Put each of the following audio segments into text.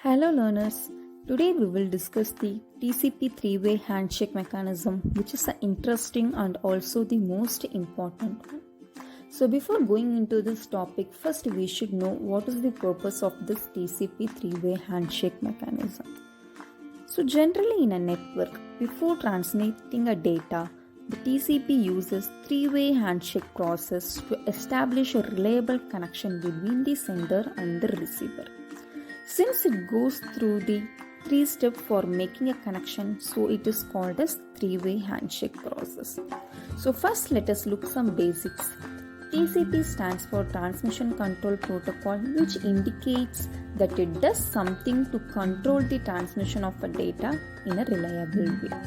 Hello learners, today we will discuss the TCP three-way handshake mechanism, which is an interesting and also the most important one. So before going into this topic, first we should know what is the purpose of this TCP three-way handshake mechanism. So generally in a network, before transmitting a data, the TCP uses three-way handshake process to establish a reliable connection between the sender and the receiver. Since it goes through the three steps for making a connection, so it is called as three-way handshake process. So first let us look some basics. TCP stands for Transmission Control Protocol, which indicates that it does something to control the transmission of a data in a reliable way.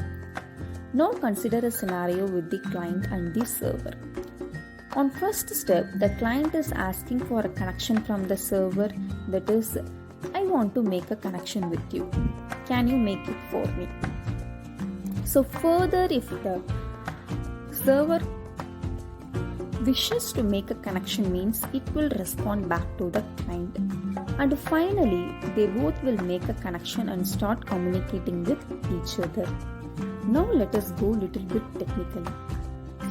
Now consider a scenario with the client and the server. On first step, the client is asking for a connection from the server, that is, I want to make a connection with you. Can you make it for me? So further, if the server wishes to make a connection, means it will respond back to the client. And finally, they both will make a connection and start communicating with each other. Now let us go a little bit technical.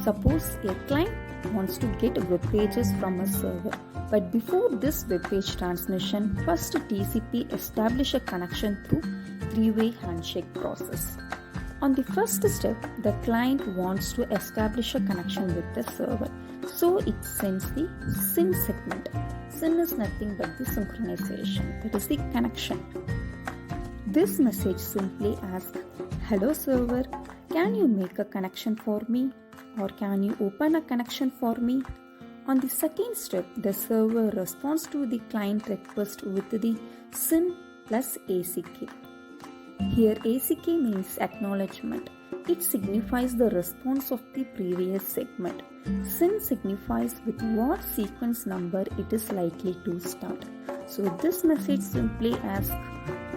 Suppose a client wants to get web pages from a server. But before this web page transmission, first TCP establish a connection through three-way handshake process. On the first step, the client wants to establish a connection with the server. So it sends the SYN segment. SYN is nothing but the synchronization, that is the connection. This message simply asks, hello server, can you make a connection for me? Or can you open a connection for me? On the second step, the server responds to the client request with the SYN plus ACK. Here ACK means acknowledgement. It signifies the response of the previous segment. SYN signifies with what sequence number it is likely to start. So this message simply asks,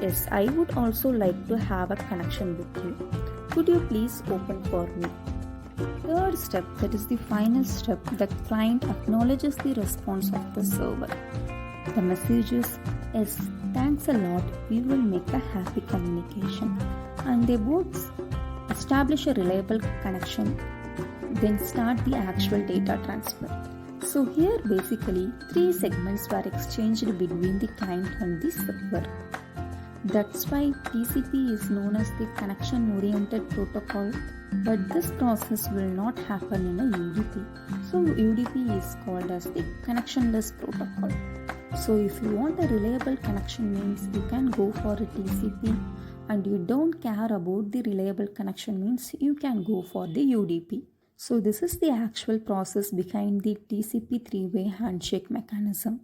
yes, I would also like to have a connection with you. Could you please open for me? Third step, that is the final step, the client acknowledges the response of the server. The message is, yes, thanks a lot, we will make a happy communication. And they both establish a reliable connection, then start the actual data transfer. So here basically, three segments were exchanged between the client and the server. That's why TCP is known as the connection-oriented protocol, but this process will not happen in a UDP. So UDP is called as the connectionless protocol. So if you want a reliable connection, means you can go for a TCP, and you don't care about the reliable connection, means you can go for the UDP. So this is the actual process behind the TCP three-way handshake mechanism.